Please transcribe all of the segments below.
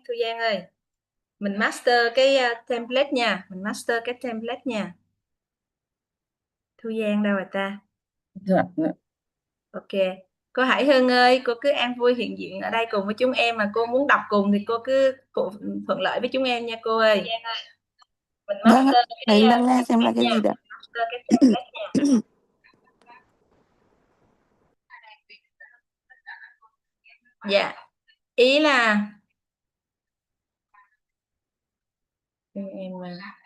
Thu Giang ơi. Mình master cái template nha. Mình master cái template nha. Thu Giang đâu rồi ta? Dạ. Ok. Cô Hải Hưng ơi, cô cứ an vui hiện diện ở đây cùng với chúng em, mà cô muốn đọc cùng thì cô cứ thuận lợi với chúng em nha cô ơi. Mình Vâng ạ, master đấy cái đang nghe xem là cái nha. gì đó. Master cái template nha. Dạ. Ý là em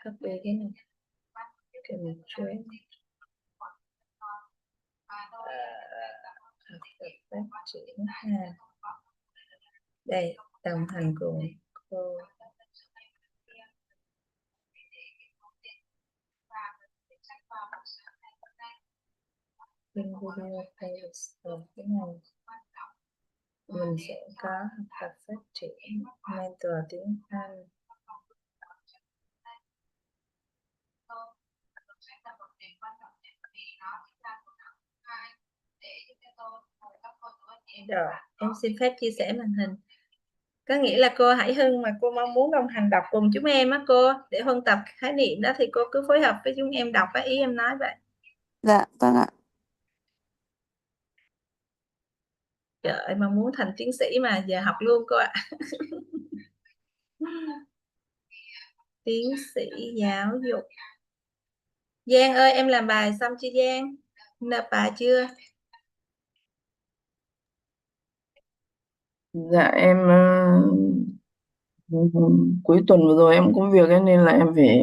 copy cái này. Control. Phát triển ha. Đây, đồng hành cùng cô. Bên video playlist rồi cái này mình sẽ có học tập phát triển mentor tiếng Anh. Rồi, em xin phép chia sẻ màn hình. Có nghĩa là cô Hải Hưng mà cô mong muốn đồng hành đọc cùng chúng em á cô, để huân tập khái niệm đó thì cô cứ phối hợp với chúng em đọc, cái ý em nói vậy. Dạ, vâng ạ. Trời ơi, mong muốn thành tiến sĩ mà giờ học luôn cô ạ. Tiến sĩ giáo dục. Giang ơi, em làm bài xong chưa Giang? Nộp bài chưa? Dạ em cuối tuần vừa rồi em có việc ấy, nên là em phải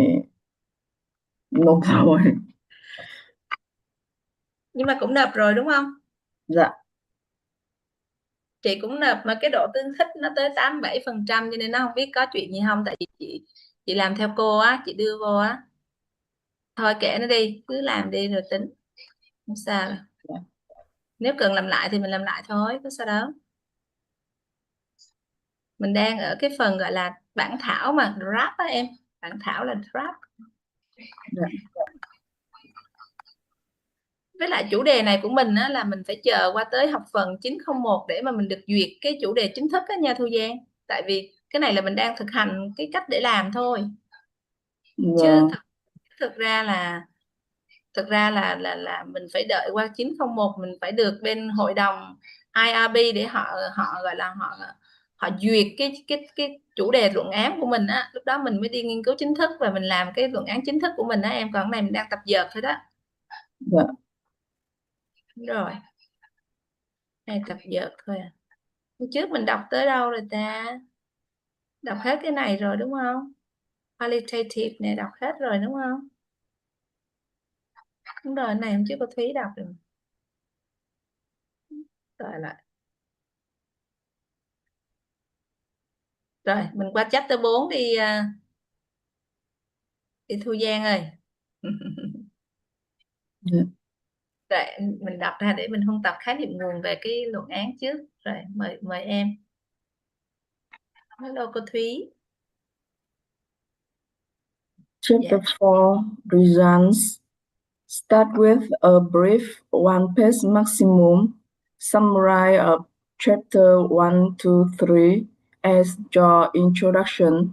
nộp rồi. Nhưng mà cũng nộp rồi đúng không? Dạ. Chị cũng nộp mà cái độ tương thích nó tới 87%, cho nên nó không biết có chuyện gì không, tại vì chị làm theo cô á, chị đưa vô á. Thôi kệ nó đi, cứ làm đi rồi tính, không sao đâu. Dạ. Nếu cần làm lại thì mình làm lại thôi, có sao đâu. Mình đang ở cái phần gọi là bản thảo mà, draft á em, bản thảo là draft. Dạ. Với lại chủ đề này của mình á, là mình phải chờ qua tới học phần 901 để mà mình được duyệt cái chủ đề chính thức á nha Thu Giang. Tại vì cái này là mình đang thực hành cái cách để làm thôi. Chứ Vâng. thực ra là mình phải đợi qua 901, mình phải được bên hội đồng IRB để họ họ gọi là họ duyệt cái chủ đề luận án của mình á, lúc đó mình mới đi nghiên cứu chính thức và mình làm cái luận án chính thức của mình á em, còn cái này mình đang tập dượt thôi đó. Dạ. Đúng rồi, này tập dượt thôi à. Hôm trước mình đọc tới đâu rồi ta? Đọc hết cái này rồi đúng không? Qualitative này đọc hết rồi đúng không? Đúng rồi, này hôm trước cô Thúy đọc rồi. Rồi lại. Rồi, mình qua chapter 4 đi, đi Thu Giang ơi. Dạ. Rồi, mình đọc ra để mình huân tập khái niệm nguồn về cái luận án trước. Rồi, mời em. Hello cô Thúy. Chapter Dạ. 4 Results. Start with a brief one-page maximum summary of chapter 1 to 3 as your introduction.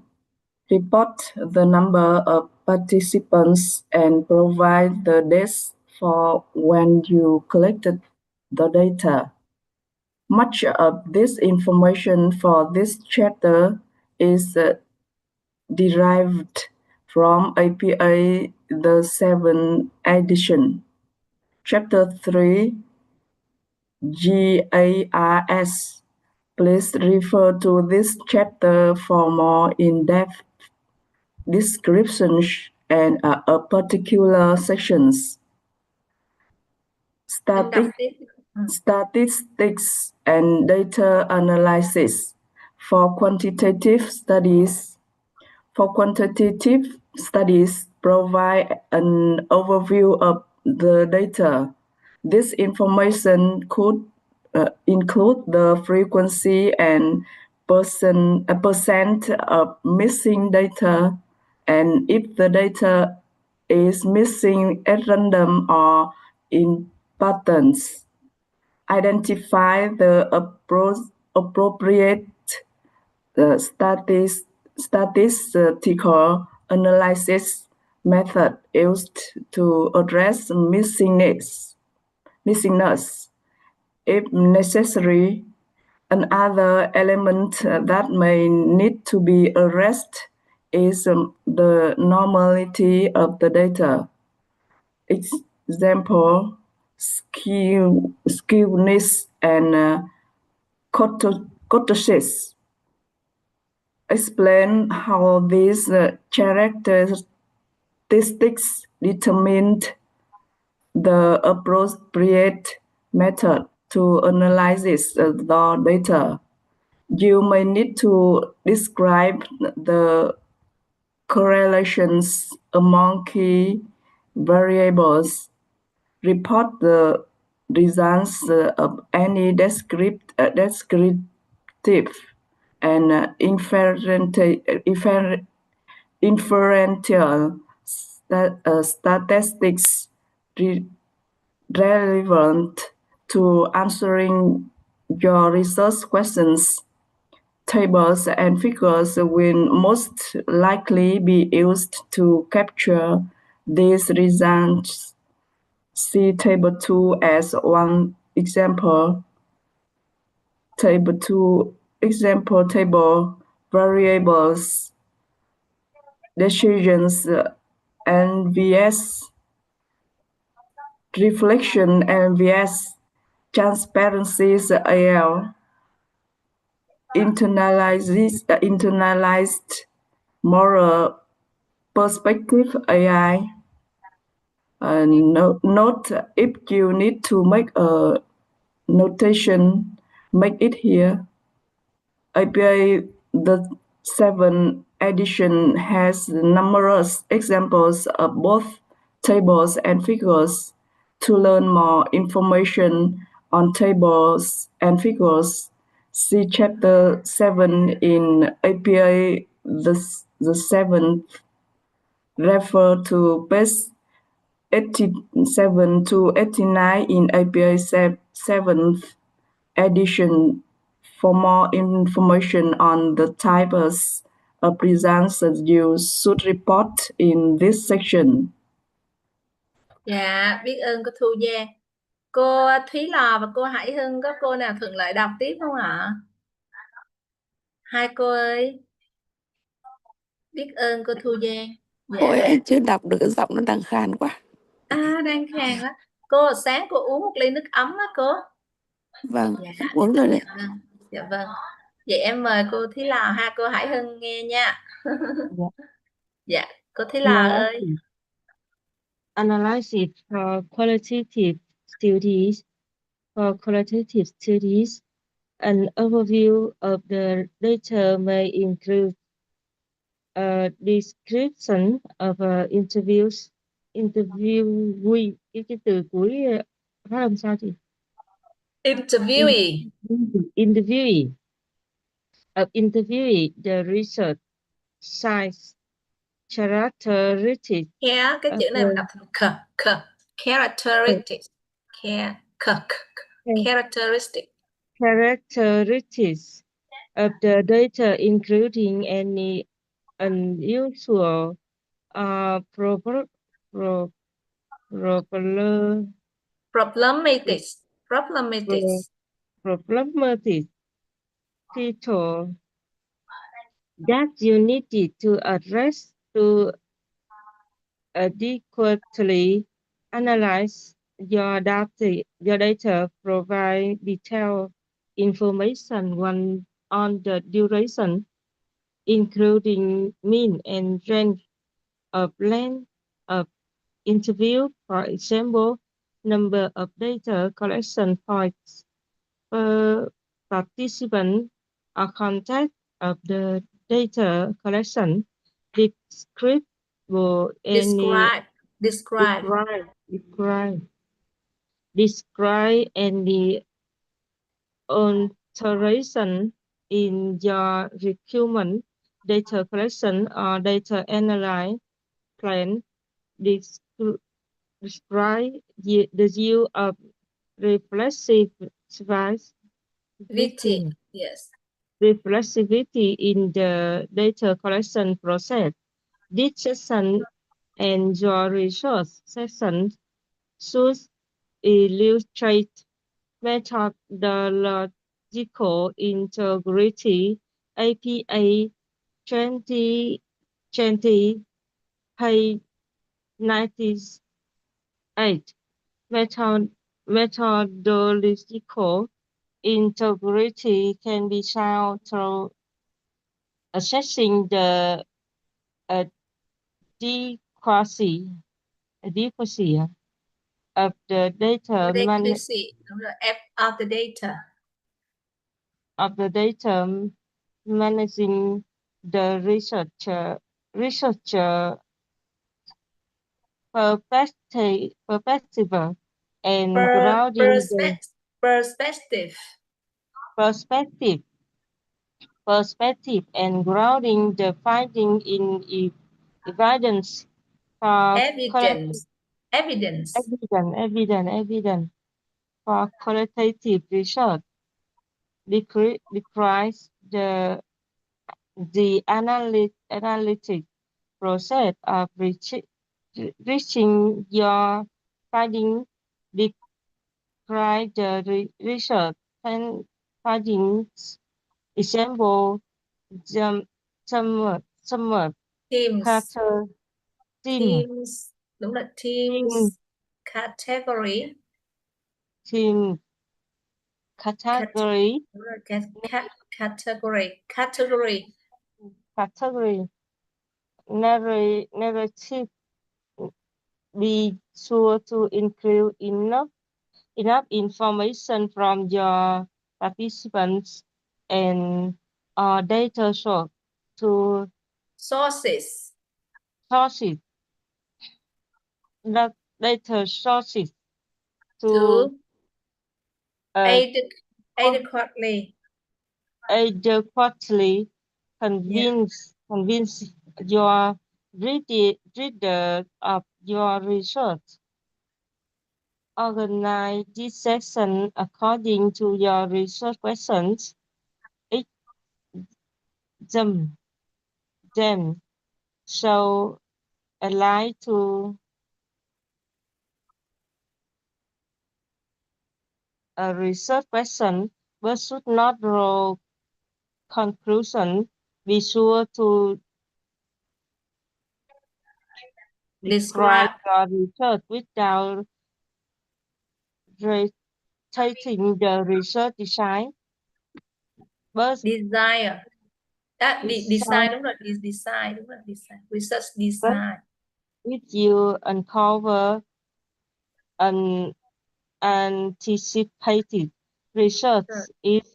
Report the number of participants and provide the dates for when you collected the data. Much of this information for this chapter is derived from APA the 7th edition. Chapter 3 GARS. Please refer to this chapter for more in-depth descriptions and a particular sections. Statistics and data analysis. For quantitative studies, provide an overview of the data. This information could include the frequency and percent of missing data, and if the data is missing at random or in patterns. Identify the appropriate the statistical analysis method used to address missingness. If necessary, another element that may need to be addressed is the normality of the data. Example, skewness and kurtosis. Explain how these characteristics determined the appropriate method to analyze the data. You may need to describe the correlations among key variables, report the results of any descriptive and inferential statistics relevant to answering your research questions. Tables and figures will most likely be used to capture these results. See Table 2 as one example. Table 2 example table variables decisions NVS reflection NVS transparencies AL internalized moral perspective AI. Note if you need to make a notation, make it here. API the 7th edition has numerous examples of both tables and figures. To learn more information on tables and figures, see Chapter 7 in API the 7th. Refer to page 87 to 89 in API 7th edition for more information on the types of results you should report in this section. Dạ, biết ơn cô Thu Giang. Cô Thúy Lò và cô Hải Hưng, có cô nào thuận lợi đọc tiếp không ạ? Hai cô ơi. Biết ơn cô Thu Giang. Dạ. Ôi, em chưa đọc được, cái giọng nó đang khàn quá. Đang khàn quá. Cô sáng cô uống một ly nước ấm á cô. Vâng, Dạ. em uống rồi đấy. Dạ vâng. Vậy em mời cô Thúy Lò ha, cô Hải Hưng nghe nha. Dạ. Dạ, cô Thúy Lò ơi. Analysis for qualitative studies, an overview of the data may include a description of interviewee. Cái từ cuối phát âm sao chị? Interviewee. Interviewee, the research size, characteristics. Yeah, cái chữ này mình đọc thành characteristics. Characteristics of the data, including any unusual problematic feature that you needed to address to adequately analyze your data, provide detailed information on the duration, including mean and range of length of interview, for example, number of data collection points per participant, or content of the data collection, describe any alteration in your requirement, data collection or data analysis plan. Describe the use of reflexive device. Yes. reflexivity in the data collection process. This section and your research section should illustrate methodological integrity. APA 2020, page 98. Methodological integrity can be found through assessing the adequacy of the data Adequacy, đúng rồi, of the data. managing the researcher perspective and grounding the Perspective. perspective and grounding the finding in evidence for Evidence. evidence for qualitative research requires the analytic process of reaching your finding require the research and findings example some Teams. character Teams. Đúng là teams. Category. team category Đúng rồi, category. narrative. Be sure to include enough information from your participants and data source to Sources. That data sources To uh, adequately adequately convince your reader of your research. Organize this section according to your research questions. Each them so align to a research question but should not draw conclusion. Be sure to describe your research without restating the research design. Desire. Design, đúng rồi, design, đúng rồi, design. Research design. If you uncover an anticipated research, it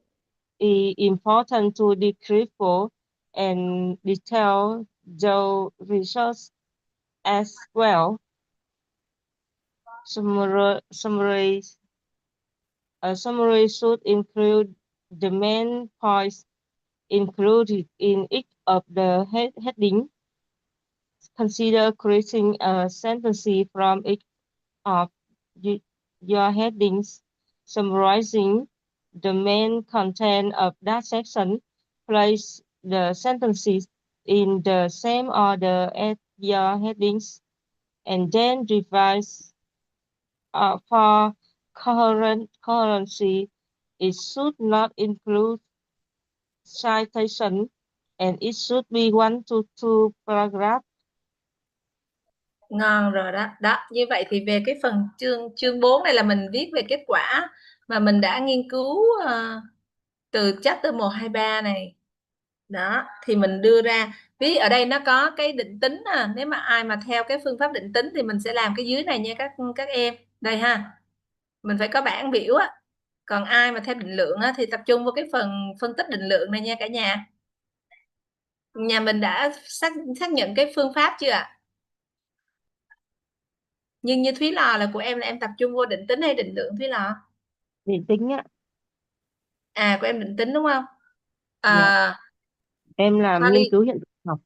is important to decrypt and detail the research as well. Summary should include the main points included in each of the heading. Consider creating a sentence from each of your headings, summarizing the main content of that section. Place the sentences in the same order as your headings, and then revise for coherency. It should not include citation, and it should be 1 to 2 paragraphs. Ngon rồi đó. Đó, như vậy thì về cái phần chương 4 này là mình viết về kết quả mà mình đã nghiên cứu từ chapter 1, 2, 3 này. Đó, thì mình đưa ra, ví ở đây nó có cái định tính nếu mà ai mà theo cái phương pháp định tính thì mình sẽ làm cái dưới này nha các em. Đây ha. Mình phải có bảng biểu á. Còn ai mà theo định lượng thì tập trung vào cái phần phân tích định lượng này nha cả nhà. Nhà mình đã xác nhận cái phương pháp chưa ạ? Nhưng như Thúy Lò là của em là em tập trung vô định tính hay định lượng Thúy Lò? Định tính ạ. Của em định tính đúng không? Dạ. Em làm nghiên cứu hiện thực học.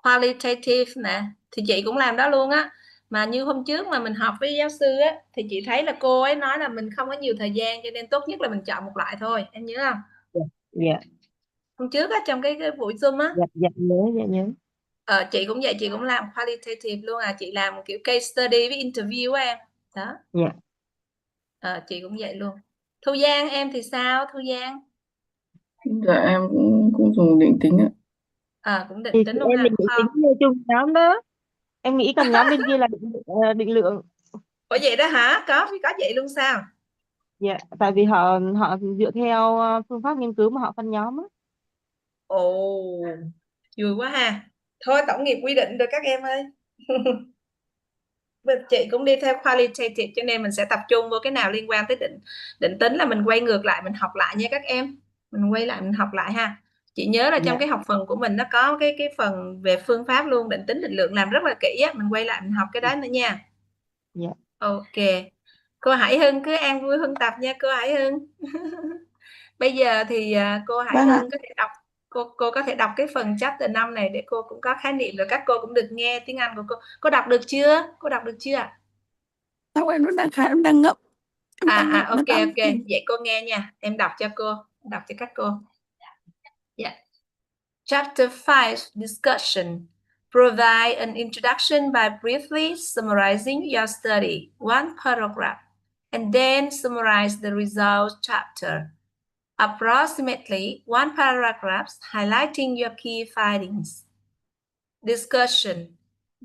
Qualitative nè, thì chị cũng làm đó luôn á. Mà như hôm trước mà mình học với giáo sư á, thì chị thấy là cô ấy nói là mình không có nhiều thời gian cho nên tốt nhất là mình chọn một loại thôi, em nhớ không? Dạ, Hôm trước á, trong cái buổi Zoom á, dạ nhớ. chị cũng vậy, chị cũng làm qualitative luôn à, chị làm kiểu case study với interview á em. Đó, Dạ. chị cũng vậy luôn. Thu Giang em thì sao? Thu Giang Dạ em cũng dùng định tính ạ. cũng định Thì tính chị luôn em ha. mình định tính theo chung nhóm đó. Em nghĩ còn nhóm bên kia là định lượng. Ủa vậy đó hả? Có vậy luôn sao? Dạ, tại vì họ họ dựa theo phương pháp nghiên cứu mà họ phân nhóm á. Ồ, vui quá ha. Thôi tổng nghiệp quy định rồi các em ơi. Chị cũng đi theo qualitative cho nên mình sẽ tập trung vô cái nào liên quan tới định tính là mình quay ngược lại mình học lại nha các em. Mình quay lại mình học lại ha. Chị nhớ là trong Dạ, cái học phần của mình nó có cái phần về phương pháp luôn, định tính định lượng làm rất là kỹ á, mình quay lại mình học cái đó nữa nha. dạ. Ok. Cô Hải Hưng cứ an vui huân tập nha cô Hải Hưng. Bây giờ thì cô Hải Vâng ạ. Hưng có thể đọc, cô có thể đọc cái phần chapter 5 này để cô cũng có khái niệm rồi các cô cũng được nghe tiếng Anh của cô. Cô đọc được chưa? Cô đọc được chưa ạ? Sao em vẫn đang khá em đang ngậm. Em đang ngậm nó Ok đang ok, vậy cô nghe nha, em đọc cho cô, đọc cho các cô. Yeah. Chapter 5 Discussion. Provide an introduction by briefly summarizing your study, one paragraph, and then summarize the results chapter. Approximately one paragraph highlighting your key findings. Discussion.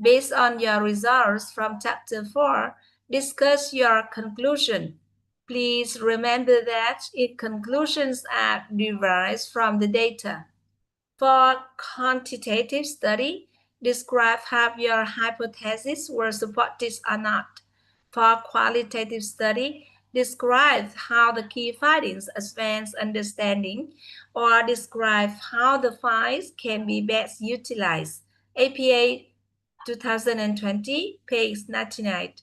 Based on your results from Chapter 4, discuss your conclusion. Please remember that if conclusions are derived from the data. For quantitative study, describe how your hypotheses were supported or not. For qualitative study, describe how the key findings advance understanding or describe how the finds can be best utilized. APA 2020, page 99.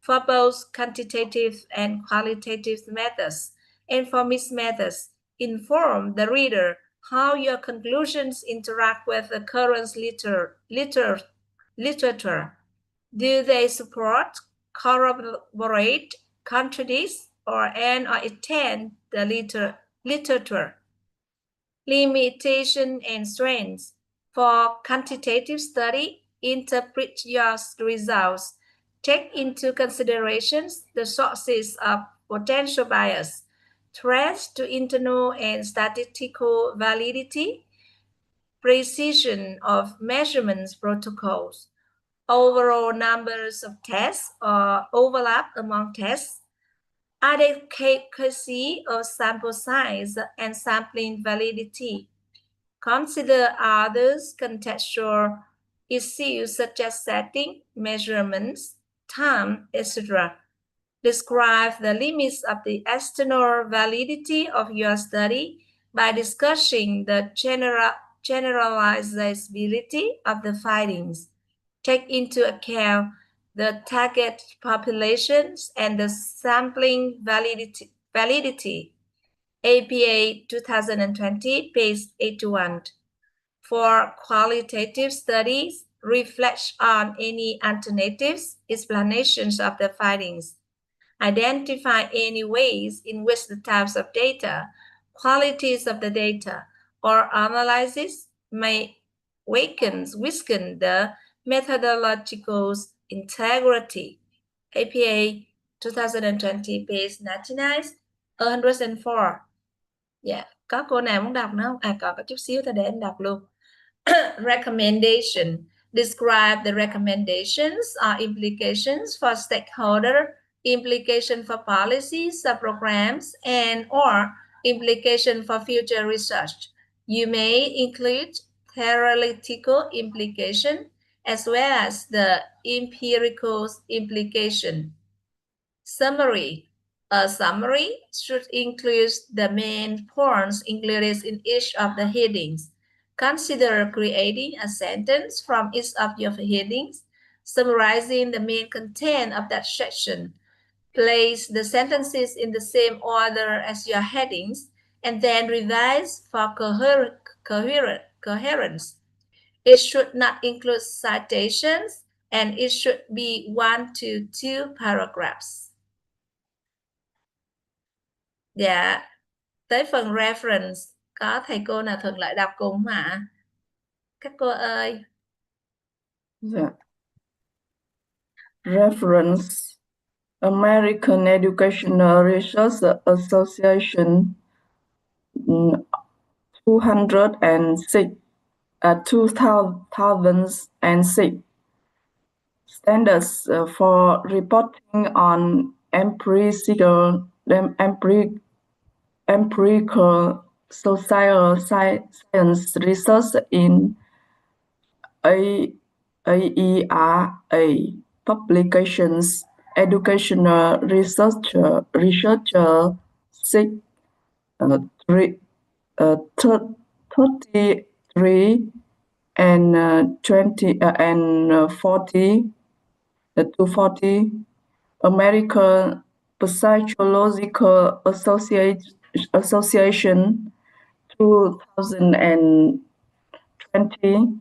For both quantitative and qualitative methods, and for mixed methods, inform the reader how your conclusions interact with the current literature. Do they support, corroborate, contradict, or extend the literature? Limitation and strengths. For quantitative study, interpret your results. Take into considerations the sources of potential bias, threats to internal and statistical validity, precision of measurements protocols, overall numbers of tests or overlap among tests, adequacy of sample size and sampling validity. Consider others contextual issues such as setting, measurements, time, etc. Describe the limits of the external validity of your study by discussing the generalizability of the findings. Take into account the target populations and the sampling validity. APA 2020, page 81. For qualitative studies, reflect on any alternatives, explanations of the findings. Identify any ways in which the types of data, qualities of the data, or analysis may weaken the methodological integrity. APA 2020, page 99, 104. Dạ, có cô nào muốn đọc nữa không? Còn có chút xíu ta để em đọc luôn. Recommendation. Describe the recommendations or implications for stakeholder, implication for policies or programs, and or implication for future research. You may include theoretical implication as well as the empirical implication. Summary. A summary should include the main points included in each of the headings. Consider creating a sentence from each of your headings, summarizing the main content of that section. Place the sentences in the same order as your headings, and then revise for coherence. It should not include citations, and it should be 1 to 2 paragraphs. Dạ, tới phần reference. Có thầy cô nào thuận lợi đọc cùng hả? Các cô ơi. Dạ. Reference American Educational Research Association 2006 standards for reporting on empirical social science research in AERA publications. Educational researcher 33 and 20 and 40 to 40 American Psychological Association 2020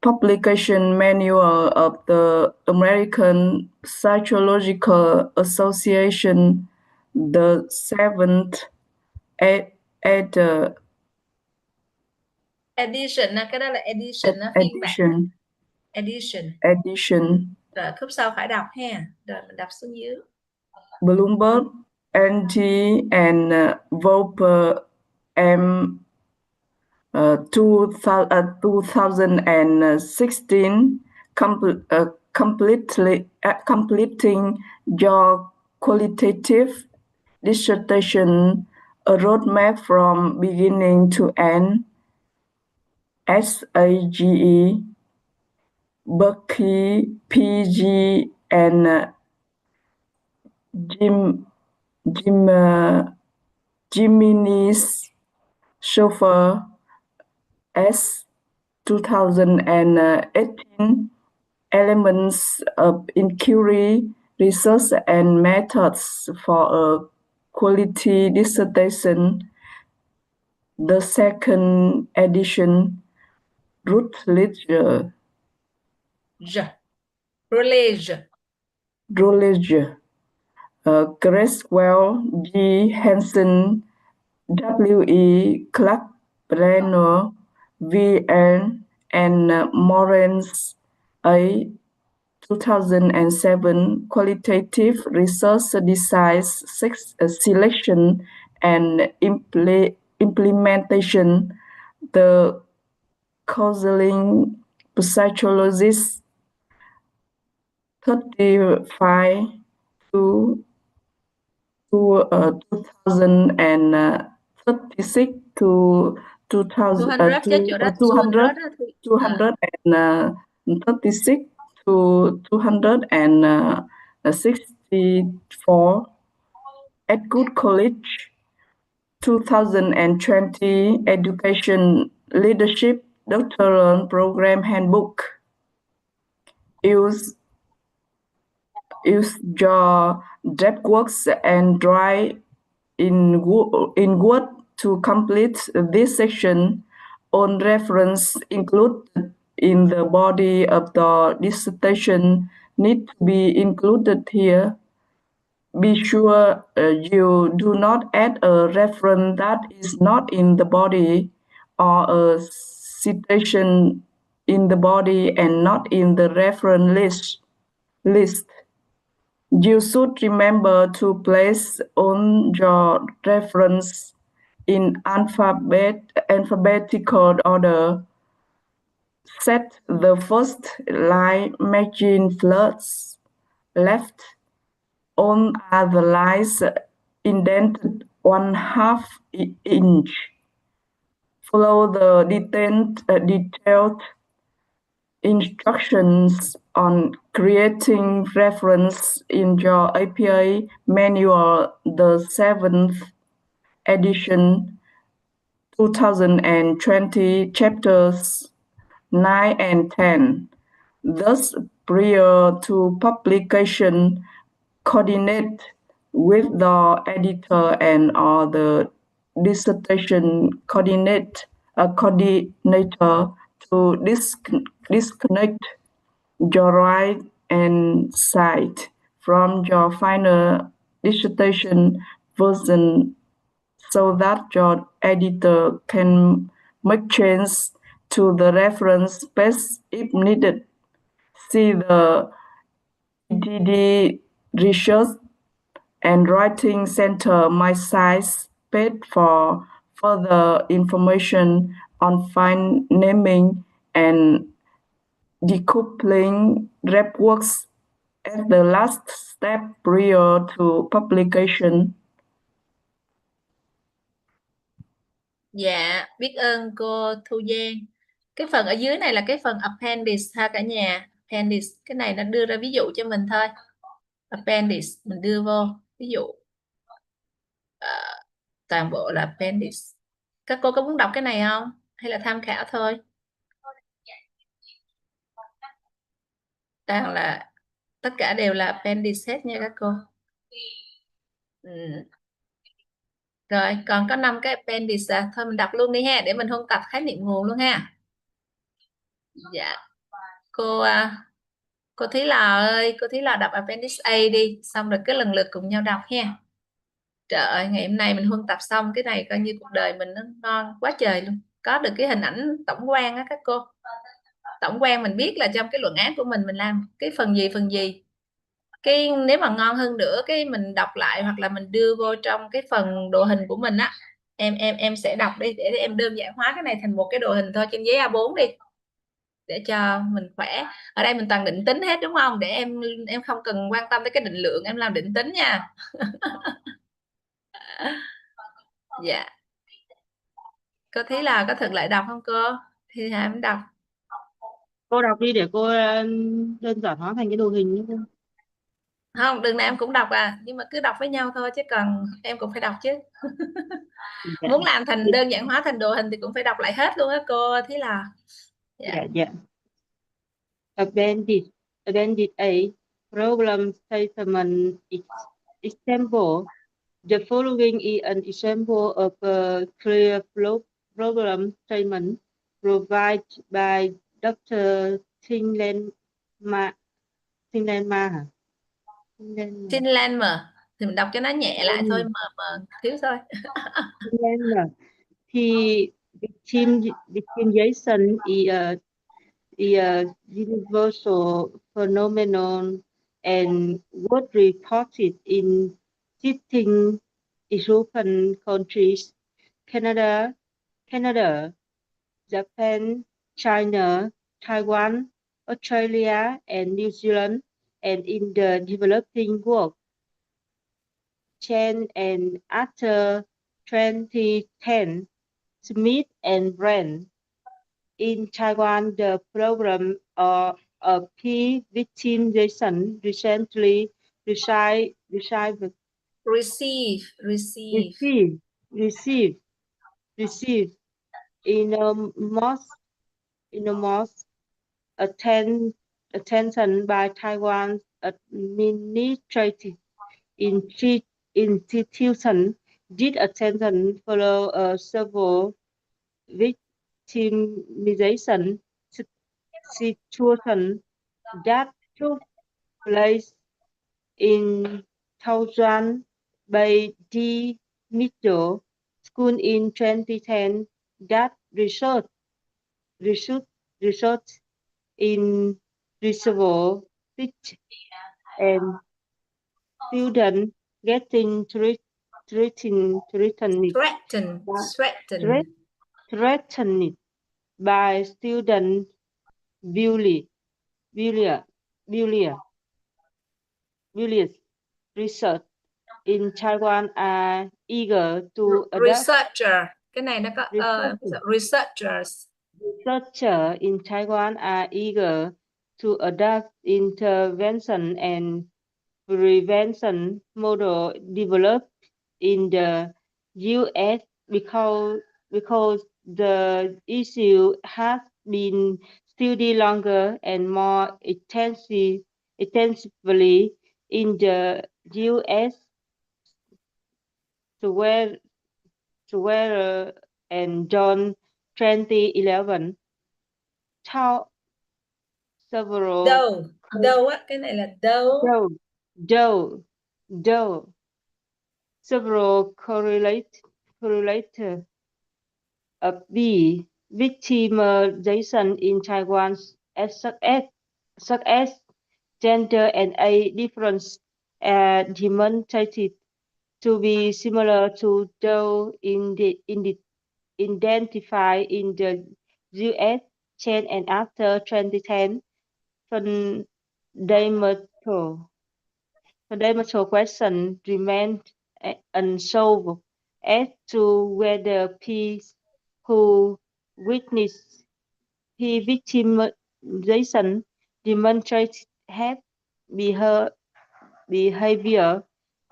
publication manual of the American Psychological Association, the seventh Edition, cái đó là edition, phiên bản. edition. Rồi khúc sau phải đọc ha. Rồi mình đọc xuống dưới. Bloomberg, NT and Voper M 2016 completing your qualitative dissertation, a roadmap from beginning to end, SAGE, Berkeley, PG, and Jiminy's chauffeur S 2018 Elements of Inquiry, Research and Methods for a Quality Dissertation, the second edition, Routledge, Creswell, G. Hansen, W.E. Clark, Brenner, V.N. and Morens, A. 2007 Qualitative Research Design Selection and Implementation, the counseling psychologist 35 to 2036 to 236 to 264 at Good College 2020 Education Leadership Doctoral Program Handbook. Use your DevWorks and Drive in Word to complete this section. On reference included in the body of the dissertation need to be included here. Be sure you do not add a reference that is not in the body or a citation in the body and not in the reference list. You should remember to place on your reference in alphabetical order. Set the first line margin flush left. All other lines indented 1/2 inch. Follow the detailed instructions on creating reference in your APA manual, the 7th edition, 2020, chapters 9 and 10. Thus, prior to publication, coordinate with the editor and or the dissertation coordinator to disconnect your right and side from your final dissertation version so that your editor can make changes to the reference space if needed. See the EDD Research and Writing Center My Science page for further information on file naming and decoupling rep works as the last step prior to publication. Dạ, biết ơn cô Thu Giang. Cái phần ở dưới này là cái phần appendix ha cả nhà. Appendix, cái này nó đưa ra ví dụ cho mình thôi. Appendix mình đưa vô ví dụ. Toàn bộ là appendix. Các cô có muốn đọc cái này không? Hay là tham khảo thôi? Toàn là tất cả đều là appendix hết nha các cô. Rồi, còn có 5 cái appendix thôi mình đọc luôn đi ha, để mình ôn tập khái niệm nguồn luôn ha. Dạ. Cô Thúy Lò ơi, cô Thúy Lò đọc appendix A đi, xong rồi cứ lần lượt cùng nhau đọc ha. Trời ơi, ngày hôm nay mình huân tập xong cái này coi như cuộc đời mình nó ngon quá trời luôn. Có được cái hình ảnh tổng quan á các cô. Tổng quan mình biết là trong cái luận án của mình làm cái phần gì. Cái nếu mà ngon hơn nữa cái mình đọc lại hoặc là mình đưa vô trong cái phần đồ hình của mình á. Em sẽ đọc đi để em đơn giản hóa cái này thành một cái đồ hình thôi trên giấy A4 đi. Để cho mình khỏe. Ở đây mình toàn định tính hết đúng không? Để em không cần quan tâm tới cái định lượng, em làm định tính nha. Dạ. Cô thấy là có thuận lợi đọc không cô? Thì hãy em đọc. Cô đọc đi để cô đơn giản hóa thành cái đồ hình nhé cô. Không, đừng nào em cũng đọc nhưng mà cứ đọc với nhau thôi chứ còn em cũng phải đọc chứ. Dạ. Muốn làm thành đơn giản hóa thành đồ hình thì cũng phải đọc lại hết luôn á cô. Thế là Dạ. Appendix A, problem statement example. The following is an example of a clear problem statement provided by Dr. Tinlenma. thì mình đọc cho nó nhẹ lại thôi, mà thiếu thôi. Thì victimization is a universal phenomenon and was reported in 15 European countries: Canada, Japan, China, Taiwan, Australia, and New Zealand, and in the developing world. Chen and after 2010, Smith and Brand. In Taiwan, the problem of victimization recently received enormous attention by Taiwan's administrative institutions. This attention follow several victimization situations that took place in Taiwan by the middle school in 2010 that result in reservoir pitch and students getting threatened by student bullies. Research in Taiwan are eager to researcher. Cái này nó có researchers. Researchers in Taiwan are eager to adopt intervention and prevention model developed in the U.S. because the issue has been studied longer and more intensively in the U.S. Swearer and John 2011. Several cái này là several correlated correlator. B. Victimization in Taiwan, such as gender and age difference, are demonstrated to be similar to those identified in the U.S. chain and after 2010 fundamental question remained unsolved as to whether peers who witnessed victimization demonstrate have behavior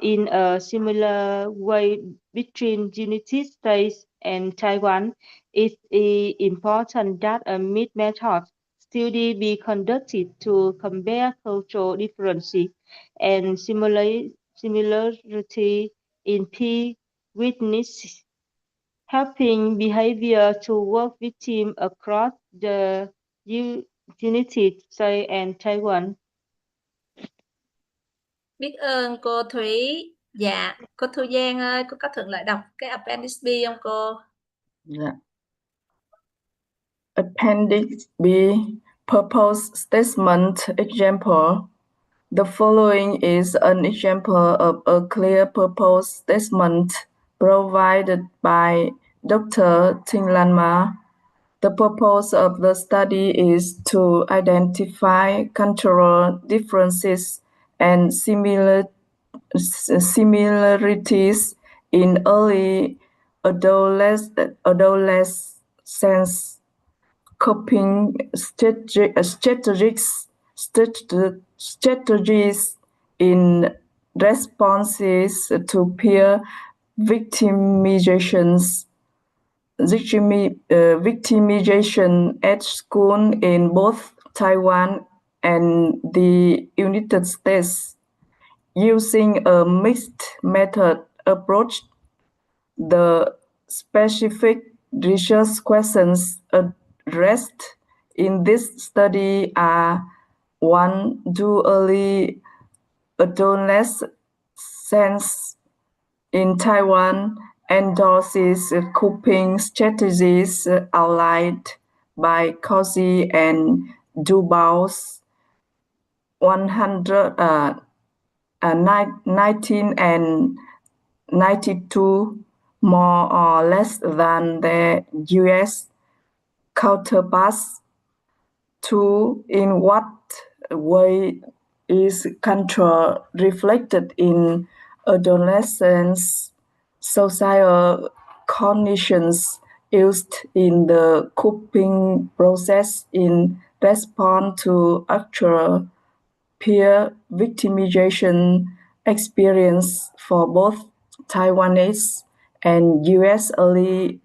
in a similar way between United States and Taiwan. It is important that a method study be conducted to compare cultural differences and similarity in peer witnesses, helping behavior toward victims across the United States and Taiwan. Biết ơn cô Thúy. Dạ, cô Thu Giang ơi, cô có thuận lợi đọc cái Appendix B không cô? Yeah. Appendix B, purpose statement example. The following is an example of a clear purpose statement provided by Dr. Thinh Ma. The purpose of the study is to identify cultural differences and similarities in early adolescence coping strategies in responses to peer victimization at school in both Taiwan and the United States. Using a mixed method approach, the specific research questions addressed in this study are: 1. Do early adolescents in Taiwan endorses coping strategies outlined by Cozy and Dubow's 1992, more or less than their U.S. counterparts? 2. In what way is culture reflected in adolescents' social conditions used in the coping process in response to actual peer victimization experience for both Taiwanese and U.S. early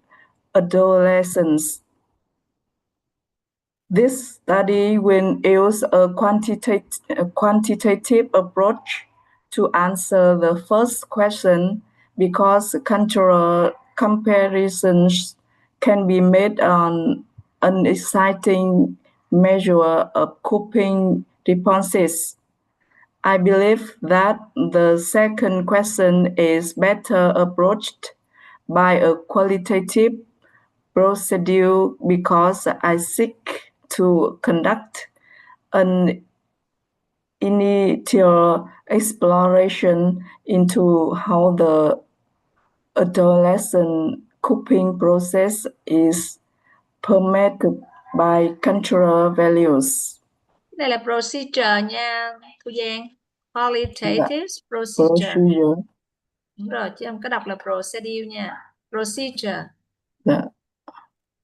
adolescents? This study will use a quantitative approach to answer the first question because cultural comparisons can be made on an exciting measure of coping responses. I believe that the second question is better approached by a qualitative procedure because I seek to conduct an initial exploration into how the adolescent coping process is permeated by cultural values. Đây là procedure nha, Thu Giang. Qualitative procedure. Procedure. Đúng rồi, chứ không có đọc là procedure nha. Procedure. Yeah.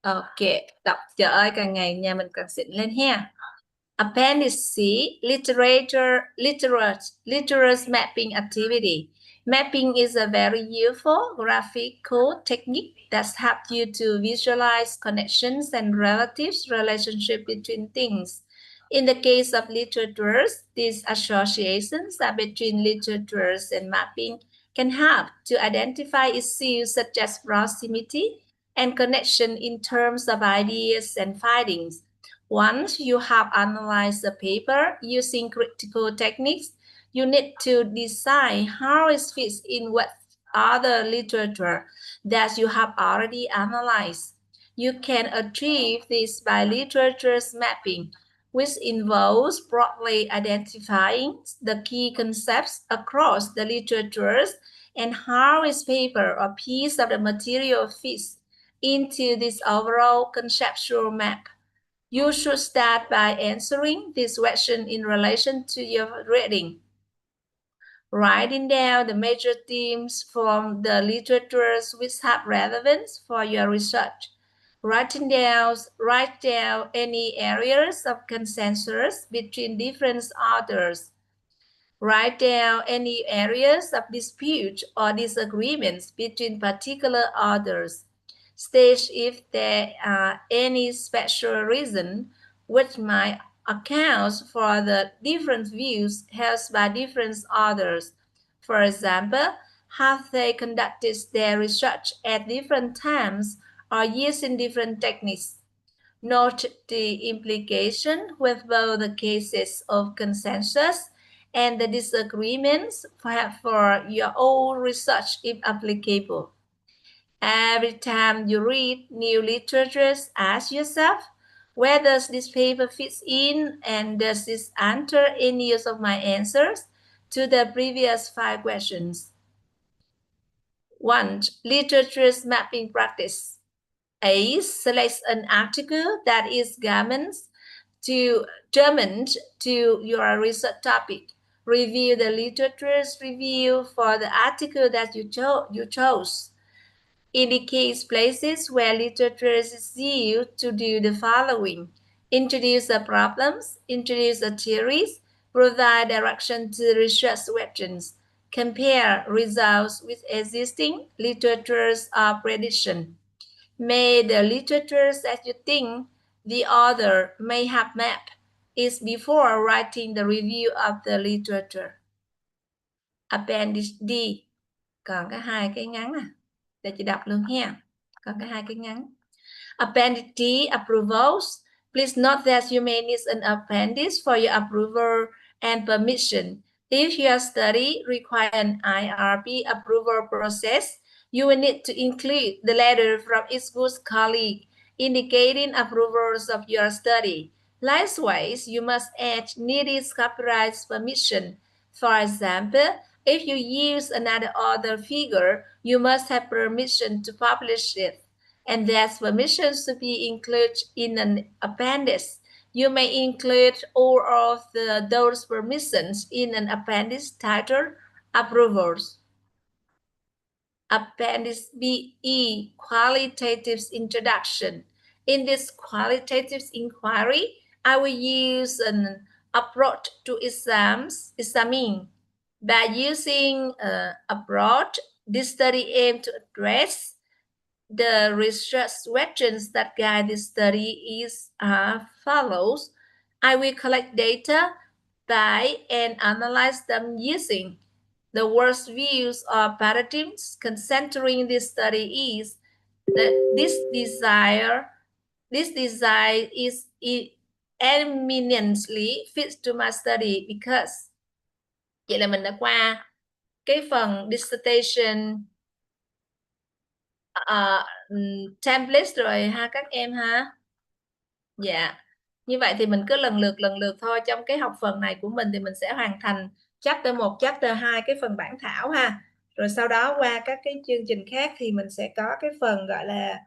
Ok, đọc trời ơi, càng ngày nhà mình càng xịn lên ha. Appendix C, literacy mapping activity. Mapping is a very useful graphical technique that helps you to visualize connections and relationship between things. In the case of literatures, these associations between literatures and mapping can help to identify issues such as proximity and connection in terms of ideas and findings. Once you have analyzed the paper using critical techniques, you need to decide how it fits in other literature that you have already analyzed. You can achieve this by literature's mapping, which involves broadly identifying the key concepts across the literatures and how each paper or piece of the material fits into this overall conceptual map. You should start by answering this question in relation to your reading. Writing down the major themes from the literatures which have relevance for your research. Write down any areas of consensus between different authors. Write down any areas of dispute or disagreements between particular authors. State if there are any special reason which might account for the different views held by different authors. For example, have they conducted their research at different times or using different techniques? Note the implication with both the cases of consensus and the disagreements for your own research if applicable. Every time you read new literature, ask yourself, where does this paper fit in and does this answer any of my answers to the previous 5 questions? 1. Literature's mapping practice. A. Select an article that is determined to your research topic. Review the literature's review for the article that you chose. Indicates places where literature is used to do the following: introduce the problems, introduce the theories, provide direction to research questions, compare results with existing literatures or prediction. May the literature that you think the author may have mapped is before writing the review of the literature. Appendix D. Còn cái 2 cái ngắn nè. Để chị đọc luôn ha. Còn cái 2 cái ngắn. Appendix D, approvals. Please note that you may need an appendix for your approval and permission. If your study requires an IRB approval process, you will need to include the letter from each good colleague indicating approvals of your study. Likewise, you must add needed copyright permission. For example, if you use another author figure, you must have permission to publish it, and that permission should be included in an appendix. You may include all of those permissions in an appendix titled Approvals. Appendix BE, Qualitative Introduction. In this qualitative inquiry, I will use an approach to examine. By using approach, this study aims to address the research questions that guide this study is follows. I will collect data by and analyze them using the worst views or paradigms concentrating this study is that this design is eminently fits to my study because. Vậy là mình đã qua cái phần dissertation template rồi ha các em ha. Dạ. Như vậy thì mình cứ lần lượt thôi. Trong cái học phần này của mình thì mình sẽ hoàn thành chapter 1, chapter 2 cái phần bản thảo ha. Rồi sau đó qua các cái chương trình khác thì mình sẽ có cái phần gọi là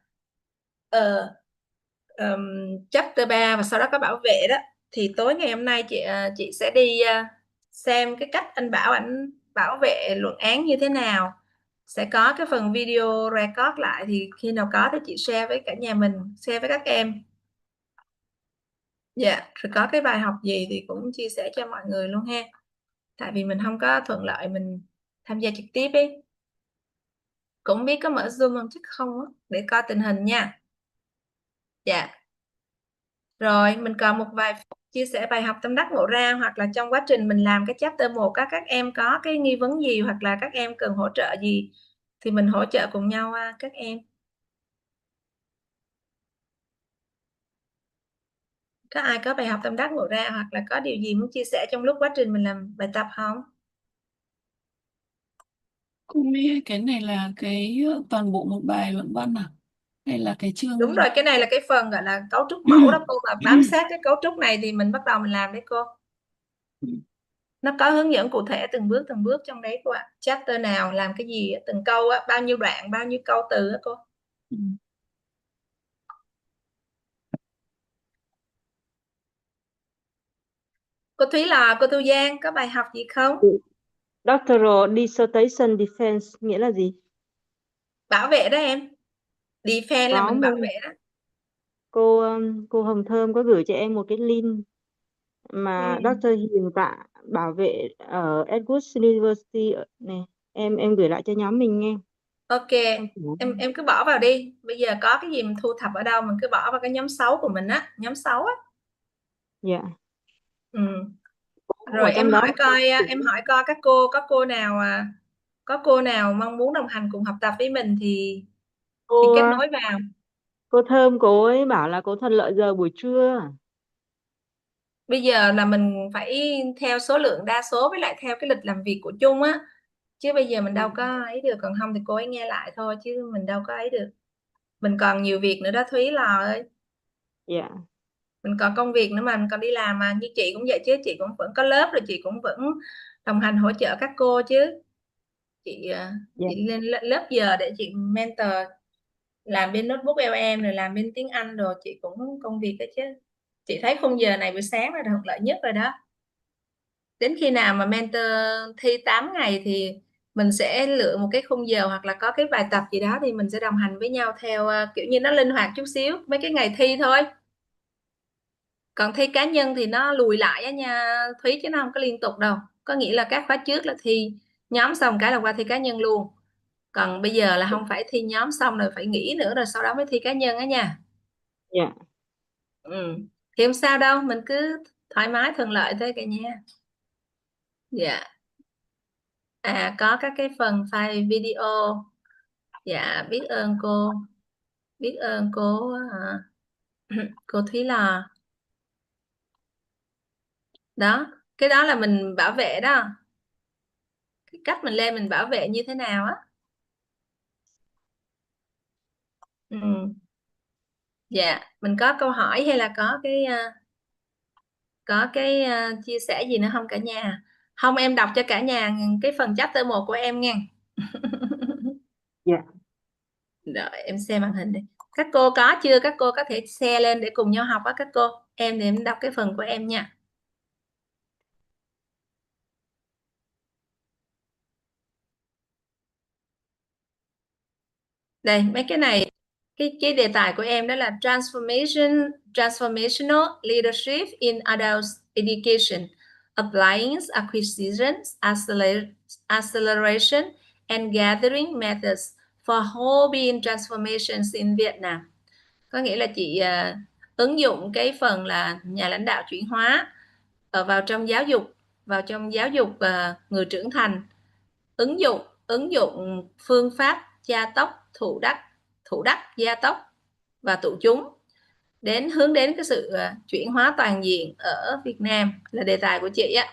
chapter 3 và sau đó có bảo vệ đó. Thì tối ngày hôm nay chị sẽ đi xem cái cách anh Bảo ảnh bảo vệ luận án như thế nào. Sẽ có cái phần video record lại thì khi nào có thì chị share với cả nhà mình, share với các em. Dạ, rồi có cái bài học gì thì cũng chia sẻ cho mọi người luôn ha. Tại vì mình không có thuận lợi mình tham gia trực tiếp ấy. Cũng biết có mở Zoom không chắc không á, để coi tình hình nha. Dạ. Rồi, mình còn một vài phút chia sẻ bài học tâm đắc ngộ ra, hoặc là trong quá trình mình làm cái chapter 1 các em có cái nghi vấn gì hoặc là các em cần hỗ trợ gì thì mình hỗ trợ cùng nhau các em. Có ai có bài học tâm đắc ngộ ra hoặc là có điều gì muốn chia sẻ trong lúc quá trình mình làm bài tập không? Cô Mỹ, cái này là cái toàn bộ một bài luận văn à? Hay là cái chương Đúng này? rồi, cái này là cái phần gọi là cấu trúc mẫu đó cô, mà bám sát cái cấu trúc này thì mình bắt đầu mình làm đấy cô. Nó có hướng dẫn cụ thể từng bước trong đấy cô ạ. Chapter nào làm cái gì, từng câu á, bao nhiêu đoạn, bao nhiêu câu từ á cô. Cô Thúy Lò, cô Thu Giang có bài học gì không? Doctoral dissertation defense nghĩa là gì? Bảo vệ đó em. Defense là Có mình bảo một vệ đó. cô Hồng Thơm có gửi cho em một cái link mà Dr. Hiền Tạ bảo vệ ở Edwards University này, em gửi lại cho nhóm mình nghe. Ok, em cứ bỏ vào đi. Bây giờ có cái gì mình thu thập ở đâu mình cứ bỏ vào cái nhóm 6 của mình á, nhóm 6 á. Dạ. Ừ. Cũng ở Rồi trong đó. em hỏi coi các có cô nào mong muốn đồng hành cùng học tập với mình thì Cô kết nối vào. cô Thơm cô ấy bảo là cô thuận lợi giờ buổi trưa. Bây giờ là mình phải theo số lượng đa số với lại theo cái lịch làm việc của chung á, chứ bây giờ mình đâu có ấy được, còn không thì cô ấy nghe lại thôi chứ mình đâu có ấy được. Mình còn nhiều việc nữa đó Thúy Lò ơi. Dạ. Mình còn công việc nữa mà, mình còn đi làm mà. Như chị cũng vậy chứ, chị cũng vẫn có lớp rồi, chị cũng vẫn đồng hành hỗ trợ các cô chứ. Chị Dạ. lên lớp giờ để chị mentor, làm bên notebook LM rồi làm bên tiếng Anh rồi, chị cũng công việc đó chứ. Chị thấy khung giờ này buổi sáng là thuận lợi nhất rồi đó. Đến khi nào mà mentor thi 8 ngày thì mình sẽ lựa một cái khung giờ hoặc là có cái bài tập gì đó thì mình sẽ đồng hành với nhau theo kiểu như nó linh hoạt chút xíu mấy cái ngày thi thôi. Còn thi cá nhân thì nó lùi lại á nha Thúy, chứ nó không có liên tục đâu. Có nghĩa là các khóa trước là thi nhóm xong cái là qua thi cá nhân luôn. Còn bây giờ là không phải thi nhóm xong rồi phải nghỉ nữa rồi sau đó mới thi cá nhân á nha. Dạ. Ừ. Thì không sao đâu, mình cứ thoải mái thuận lợi thôi cả nhà. Dạ. Có các cái phần file video. Dạ, biết ơn cô. Biết ơn cô Thúy Lò. Đó, cái đó là mình bảo vệ đó. Cái cách mình lên mình bảo vệ như thế nào á. Ừ. Dạ, mình có câu hỏi hay là có cái chia sẻ gì nữa không cả nhà? Không, em đọc cho cả nhà cái phần chapter 1 của em nha. Dạ. Rồi em xem màn hình đi. Các cô có chưa? Các cô có thể share lên để cùng nhau học á các cô. Em thì em đọc cái phần của em nha. Đây, mấy cái này cái đề tài của em đó là transformational leadership in adult education, applying acquisition, acceleration and gathering methods for whole being transformations in Vietnam. Có nghĩa là chị ứng dụng cái phần là nhà lãnh đạo chuyển hóa vào trong giáo dục người trưởng thành, ứng dụng phương pháp gia tốc thủ đắc gia tốc và tụ chúng đến hướng đến cái sự chuyển hóa toàn diện ở Việt Nam là đề tài của chị á.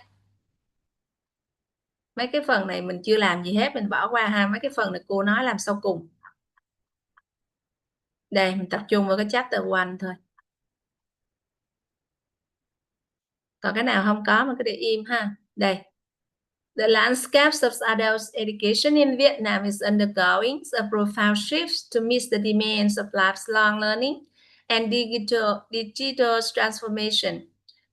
Mấy cái phần này mình chưa làm gì hết, mình bỏ qua ha. Mấy cái phần này cô nói làm sau cùng. Đây mình tập trung vào cái chapter 1 thôi, còn cái nào không có mình cứ để im ha. Đây, the landscape of adult education in Vietnam is undergoing a profound shift to meet the demands of lifelong learning and digital transformation.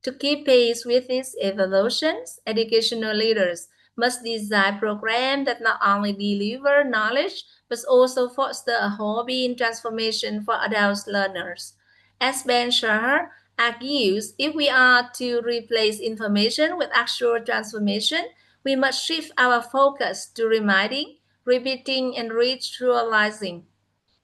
To keep pace with its evolutions, educational leaders must design programs that not only deliver knowledge but also foster a whole-being transformation for adult learners. As Ben Shahar argues, if we are to replace information with actual transformation, we must shift our focus to reminding, repeating, and ritualizing.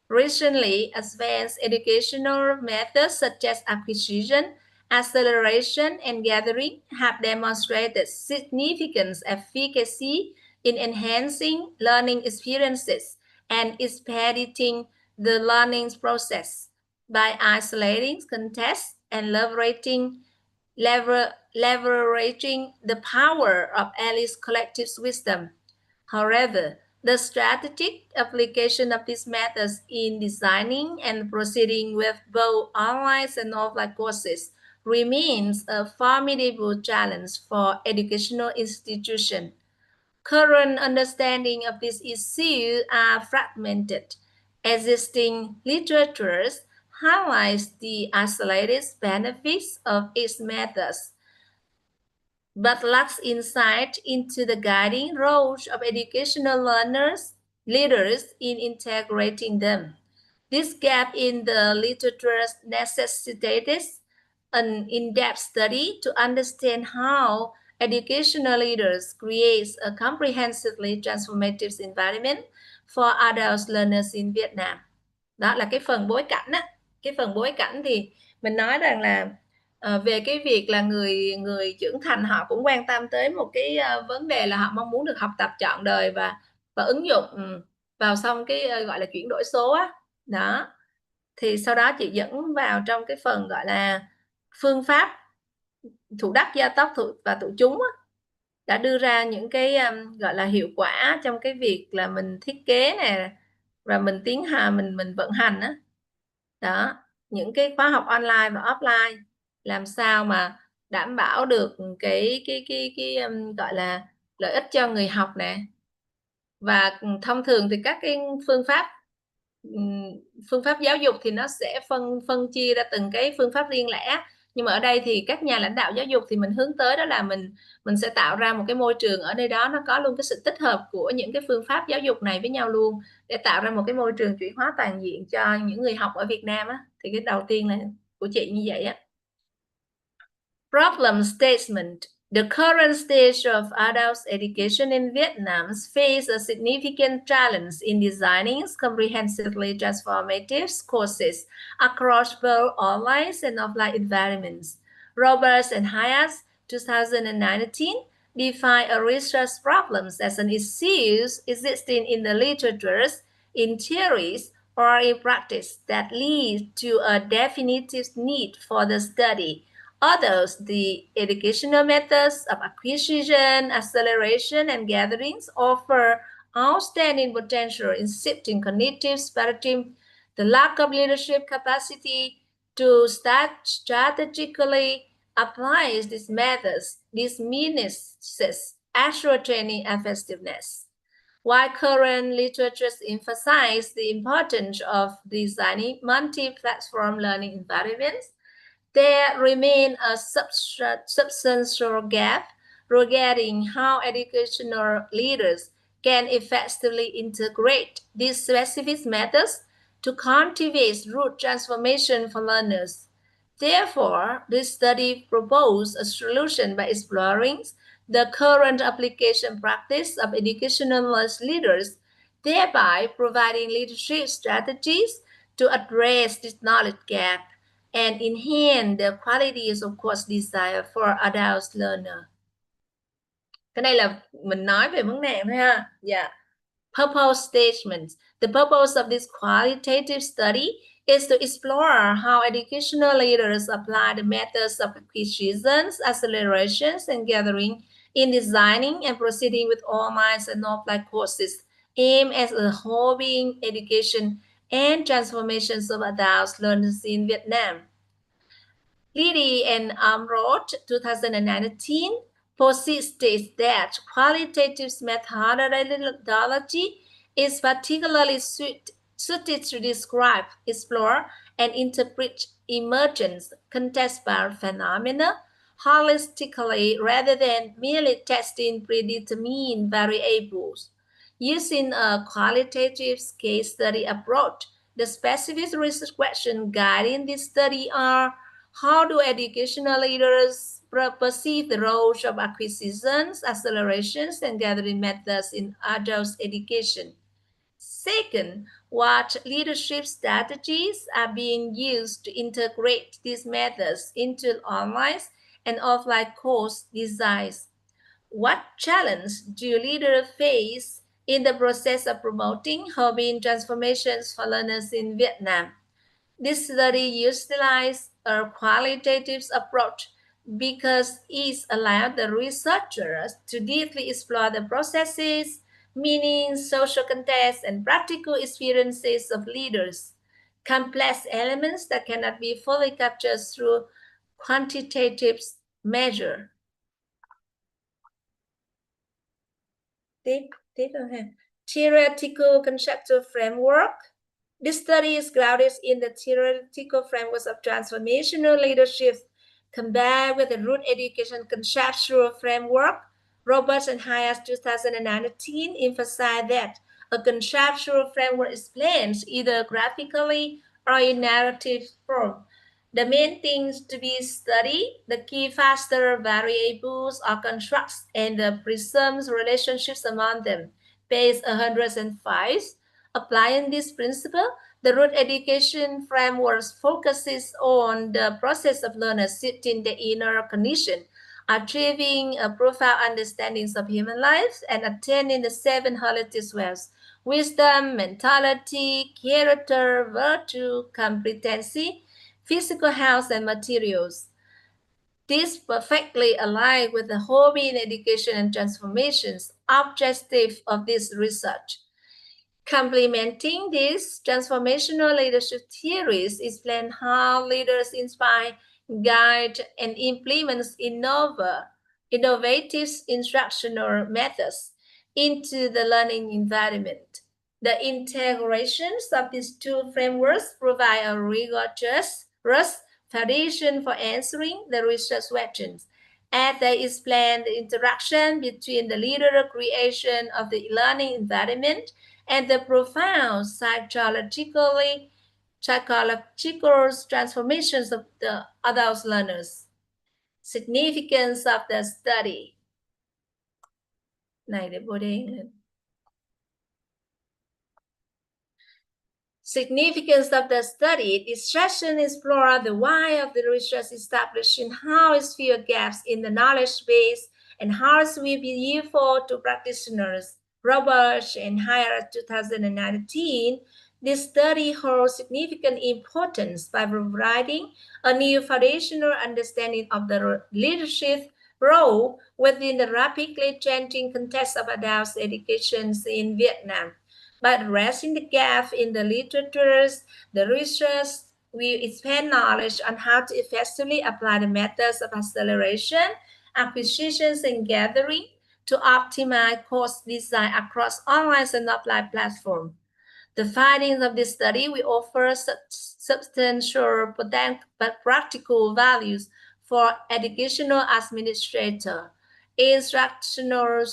Recently, advanced educational methods such as acquisition, acceleration, and gathering have demonstrated significant efficacy in enhancing learning experiences and expediting the learning process by isolating context and leveraging the power of Alice's collective wisdom. However, The strategic application of these methods in designing and proceeding with both online and offline courses remains a formidable challenge for educational institutions. Current understanding of this issue are fragmented. Existing literatures highlights the isolated benefits of its methods, but lacks insight into the guiding roles of educational leaders in integrating them. This gap in the literature necessitates an in-depth study to understand how educational leaders create a comprehensively transformative environment for adult learners in Vietnam. Đó là cái phần bối cảnh á. Cái phần bối cảnh thì mình nói rằng là về cái việc là người trưởng thành họ cũng quan tâm tới một cái vấn đề là họ mong muốn được học tập trọn đời và ứng dụng vào xong cái gọi là chuyển đổi số á. Đó. Thì sau đó chị dẫn vào trong cái phần gọi là phương pháp thủ đắc gia tốc và tụ chúng á, đã đưa ra những cái gọi là hiệu quả trong cái việc là mình thiết kế nè và mình tiến hành mình vận hành á. Đó, những cái khóa học online và offline làm sao mà đảm bảo được cái gọi là lợi ích cho người học nè. Và thông thường thì các cái phương pháp giáo dục thì nó sẽ phân chia ra từng cái phương pháp riêng lẻ, nhưng mà ở đây thì các nhà lãnh đạo giáo dục thì mình hướng tới đó là mình sẽ tạo ra một cái môi trường ở nơi đó nó có luôn cái sự tích hợp của những cái phương pháp giáo dục này với nhau luôn, để tạo ra một cái môi trường chuyển hóa toàn diện cho những người học ở Việt Nam á. Thì cái đầu tiên là của chị như vậy á. Problem statement. The current stage of adult education in Vietnam faces a significant challenge in designing comprehensively transformative courses across both online and offline environments. Roberts and Hyatt, 2019, define a research problem as an issue existing in the literatures, in theories, or in practice that lead to a definitive need for the study. Others, the educational methods of acquisition, acceleration, and gatherings offer outstanding potential in shifting cognitive paradigm. The lack of leadership capacity to strategically apply these methods diminishes actual training effectiveness. While current literature emphasizes the importance of designing multi-platform learning environments, there remains a substantial gap regarding how educational leaders can effectively integrate these specific methods to cultivate root transformation for learners. Therefore, this study proposes a solution by exploring the current application practice of educational leaders, thereby providing leadership strategies to address this knowledge gap and enhance the qualities of course design for adult learner. Cái này là mình nói về vấn đề thôi ha. Yeah. Purpose statement. The purpose of this qualitative study is to explore how educational leaders apply the methods of acquisitions, accelerations, and gathering in designing and proceeding with online and offline courses aimed at enhancing education and transformations of adult learners in Vietnam. Liddy and Amroth, 2019, posits that qualitative methodology is particularly suited to describe, explore, and interpret emergent contextual phenomena holistically rather than merely testing predetermined variables. Using a qualitative case study approach, the specific research questions guiding this study are: how do educational leaders perceive the roles of acquisitions, accelerations, and gathering methods in adult education? Second, what leadership strategies are being used to integrate these methods into online and offline course designs? What challenge do leaders face in the process of promoting well-being transformations for learners in Vietnam? This study utilized a qualitative approach because it allowed the researchers to deeply explore the processes, meaning, social context, and practical experiences of leaders. Complex elements that cannot be fully captured through quantitative measure. Tiếp thôi ha. Theoretical conceptual framework. This study is grounded in the theoretical frameworks of transformational leadership combined with the Root Education conceptual framework. Roberts and Hayes 2019 emphasized that a conceptual framework explains either graphically or in narrative form the main things to be studied, the key factor variables or constructs, and the presumed relationships among them. Page 105. Applying this principle, the Root Education framework focuses on the process of learners shifting the inner condition, achieving a profound understanding of human life, and attaining the 7 holistic wells: wisdom, mentality, character, virtue, competency, physical health, and materials. This perfectly aligns with the whole being education and transformations objective of this research. Complementing these transformational leadership theories explain how leaders inspire, guide, and implement innovative instructional methods into the learning environment. The integrations of these two frameworks provide a rigorous foundation for answering the research questions, as they explain the interaction between the leader creation of the learning environment and the profound psychological transformations of the adult learners. Significance of the study. Này để bôi đen lên. Significance of the study. This session explores the why of the research, establishing how it fills gaps in the knowledge base and how it will be useful to practitioners. Roberts and Hayes 2019, this study holds significant importance by providing a new foundational understanding of the leadership role within the rapidly changing context of adult education in Vietnam. By addressing the gap in the literatures, the research will expand knowledge on how to effectively apply the methods of acceleration, acquisitions, and gathering to optimize course design across online and offline platforms. The findings of this study will offer substantial but practical values for educational administrator, instructional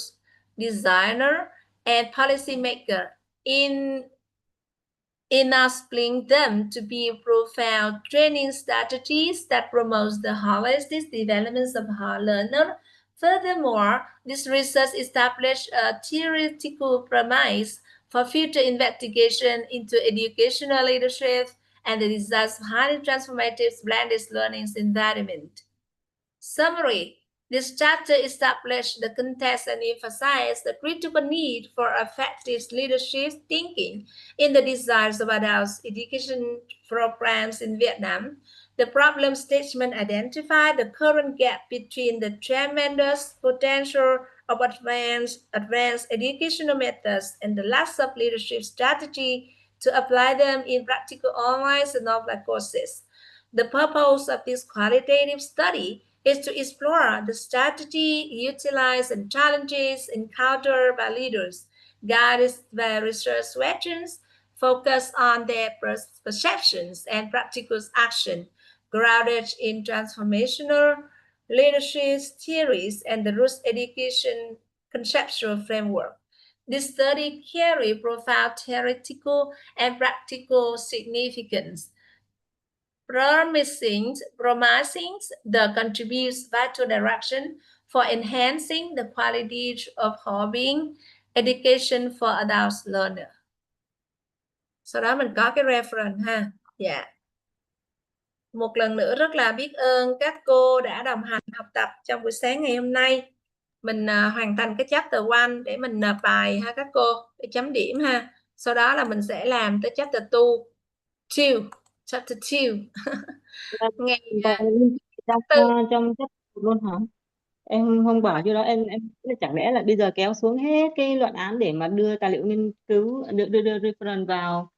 designer, and policymaker in enabling them to be profound training strategies that promote the holistic development of our learner. Furthermore, this research established a theoretical premise for future investigation into educational leadership and the design of highly transformative blended learning environment. Summary. This chapter established the context and emphasized the critical need for effective leadership thinking in the design of adult education programs in Vietnam. The problem statement identified the current gap between the tremendous potential of advanced educational methods and the lack of leadership strategy to apply them in practical online and offline courses. The purpose of this qualitative study is to explore the strategy utilized and challenges encountered by leaders, guided by research questions, focus on their perceptions and practical action, grounded in transformational leadership theories and the Root Education conceptual framework. This study carries profound theoretical and practical significance, promising the contributes vital direction for enhancing the quality of well-being education for adult learner. Sau đó mình có cái reference ha. Dạ. Một lần nữa rất là biết ơn các cô đã đồng hành học tập trong buổi sáng ngày hôm nay. Mình hoàn thành cái chapter 1 để mình nộp bài ha các cô, để chấm điểm ha. Sau đó là mình sẽ làm tới chapter 2. Chapter 2. Ngày trong chắc luôn hả? Em không bỏ vô đó, em chẳng lẽ là bây giờ kéo xuống hết cái luận án để mà đưa tài liệu nghiên cứu, đưa reference vào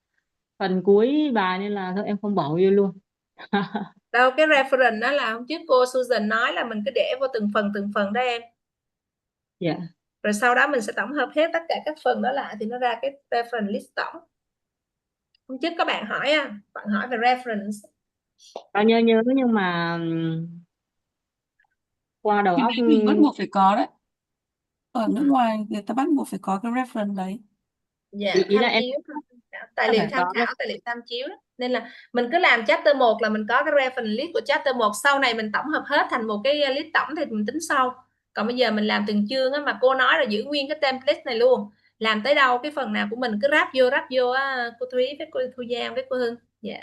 phần cuối bài, nên là thôi em không bỏ vô luôn. Đâu, cái reference đó là hôm trước cô Susan nói là mình cứ để vô từng phần đó em. Dạ. Rồi sau đó mình sẽ tổng hợp hết tất cả các phần đó lại thì nó ra cái reference list tổng. Hôm trước các bạn hỏi bạn hỏi về reference. Tao nhớ nhưng mà qua đầu Thì óc đấy mình bắt buộc phải có đấy. Ở nước ngoài người ta bắt buộc phải có cái reference đấy. Dạ, ý tham là em chiếu, tài liệu phải tham có khảo, tài liệu tham chiếu đó. Nên là mình cứ làm chapter 1 là mình có cái reference list của chapter 1, sau này mình tổng hợp hết thành một cái list tổng thì mình tính sau. Còn bây giờ mình làm từng chương á, mà cô nói là giữ nguyên cái template này luôn, làm tới đâu cái phần nào của mình cứ ráp vô á, cô Thúy với cô Thu Giang với cô Hưng. Dạ.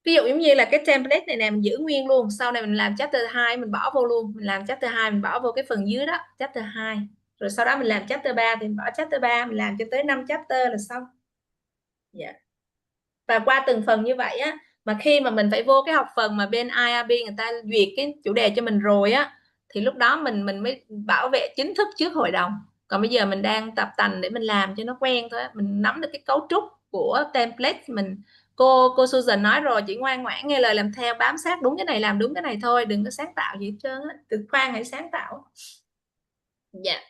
Ví dụ giống như là cái template này nè mình giữ nguyên luôn, sau này mình làm chapter 2 mình bỏ vô luôn, mình làm chapter 2 mình bỏ vô cái phần dưới đó, chapter 2. Rồi sau đó mình làm chapter 3 thì mình bỏ chapter 3, mình làm cho tới 5 chapter là xong. Dạ. Và qua từng phần như vậy á, mà khi mà mình phải vô cái học phần mà bên IRB người ta duyệt cái chủ đề cho mình rồi á, thì lúc đó mình mới bảo vệ chính thức trước hội đồng. Còn bây giờ mình đang tập tành để mình làm cho nó quen thôi, mình nắm được cái cấu trúc của template. Cô Susan nói rồi, chỉ ngoan ngoãn nghe lời làm theo, bám sát đúng cái này, làm đúng cái này thôi, đừng có sáng tạo gì hết trơn á, cực khoan hãy sáng tạo. Dạ.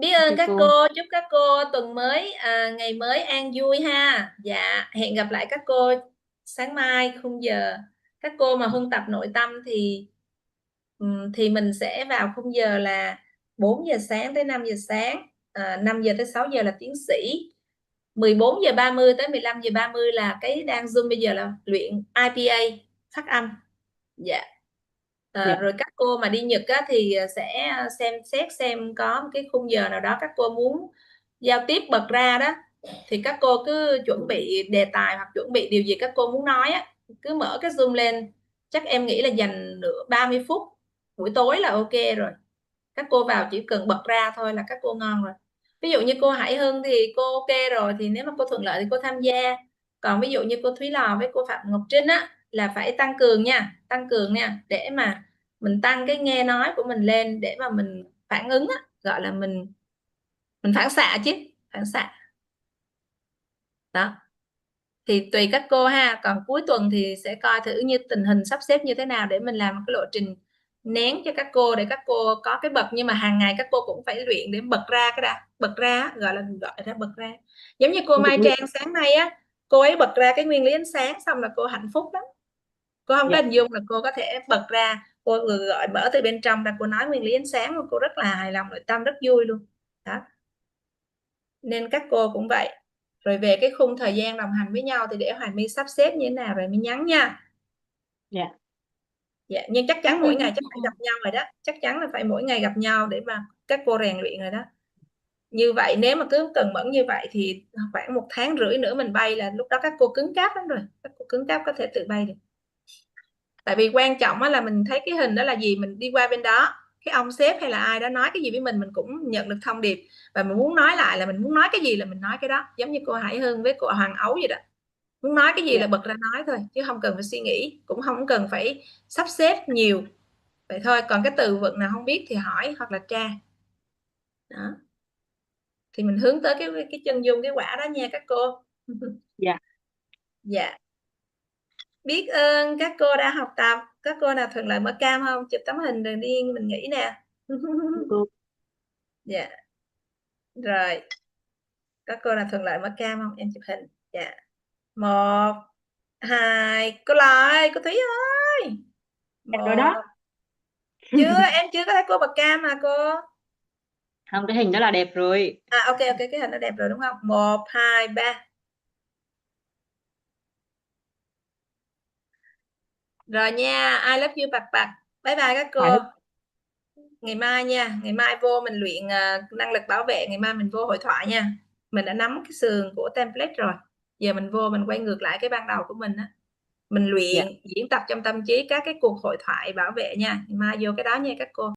Biết ơn các cô, chúc các cô tuần mới, ngày mới an vui ha. Dạ, hẹn gặp lại các cô sáng mai khung giờ. Các cô mà huân tập nội tâm thì mình sẽ vào khung giờ là 4 giờ sáng tới 5 giờ sáng, 5 giờ tới 6 giờ là tiến sĩ, 14 giờ 30 tới 15 giờ 30 là cái đang Zoom bây giờ là luyện IPA phát âm. Dạ. Dạ. Rồi các cô mà đi Nhật á, thì sẽ xem xét xem có một cái khung giờ nào đó các cô muốn giao tiếp bật ra đó, thì các cô cứ chuẩn bị đề tài hoặc chuẩn bị điều gì các cô muốn nói á, cứ mở cái Zoom lên, chắc em nghĩ là dành 30 phút buổi tối là ok rồi. Các cô vào chỉ cần bật ra thôi là các cô ngon rồi. Ví dụ như cô Hải Hưng thì cô ok rồi, thì nếu mà cô thuận lợi thì cô tham gia. Còn ví dụ như cô Thúy Lò với cô Phạm Ngọc Trinh á là phải tăng cường nha, để mà mình tăng cái nghe nói của mình lên để mà mình phản ứng á, gọi là mình phản xạ chứ, phản xạ đó. Thì tùy các cô ha, còn cuối tuần thì sẽ coi thử như tình hình sắp xếp như thế nào để mình làm một cái lộ trình nén cho các cô để các cô có cái bật, nhưng mà hàng ngày các cô cũng phải luyện để bật ra cái đã, bật ra gọi ra bật ra. Giống như cô Mai Trang sáng nay á, cô ấy bật ra cái nguyên lý ánh sáng xong là cô hạnh phúc lắm. Cô không có hình dung là cô có thể bật ra, cô gọi mở từ bên trong ra cô nói nguyên lý ánh sáng, cô rất là hài lòng, nội tâm rất vui luôn đó. Nên các cô cũng vậy. Rồi về cái khung thời gian đồng hành với nhau thì để Hoài My sắp xếp như thế nào rồi mới nhắn nha. Dạ. Dạ, nhưng chắc chắn mỗi ngày chắc phải gặp nhau rồi đó, chắc chắn là phải mỗi ngày gặp nhau để mà các cô rèn luyện rồi đó. Như vậy nếu mà cứ cần mẫn như vậy thì khoảng 1 tháng rưỡi nữa mình bay là lúc đó các cô cứng cáp lắm rồi, các cô cứng cáp có thể tự bay được. Tại vì quan trọng là mình thấy cái hình đó là gì, mình đi qua bên đó, cái ông sếp hay là ai đó nói cái gì với mình cũng nhận được thông điệp, và mình muốn nói lại là mình muốn nói cái gì là mình nói cái đó. Giống như cô Hải Hưng với cô Hoàng Ấu vậy đó, muốn nói cái gì là bật ra nói thôi, chứ không cần phải suy nghĩ, cũng không cần phải sắp xếp nhiều, vậy thôi. Còn cái từ vựng nào không biết thì hỏi hoặc là tra đó, thì mình hướng tới cái chân dung cái quả đó nha các cô. Dạ. Dạ, biết ơn các cô đã học tập. Các cô nào thuận lợi mở cam không, chụp tấm hình rồi đi mình nghĩ nè. Dạ rồi, các cô nào thuận lợi mở cam không, em chụp hình. Dạ, 1 2, cô Lợi, cô Thúy ơi. Rồi đó. Chưa, em chưa có thấy cô bật cam mà cô. Không, cái hình đó là đẹp rồi. Ok, cái hình nó đẹp rồi đúng không? 1 2 3. Rồi nha, I love you bạc bạc. Bye bye các cô. Ngày mai nha, ngày mai vô mình luyện năng lực bảo vệ, ngày mai mình vô hội thoại nha. Mình đã nắm cái sườn của template rồi. Giờ mình vô mình quay ngược lại cái ban đầu của mình á. Mình luyện diễn tập trong tâm trí các cái cuộc hội thoại bảo vệ nha. Ngày mai vô cái đó nha các cô.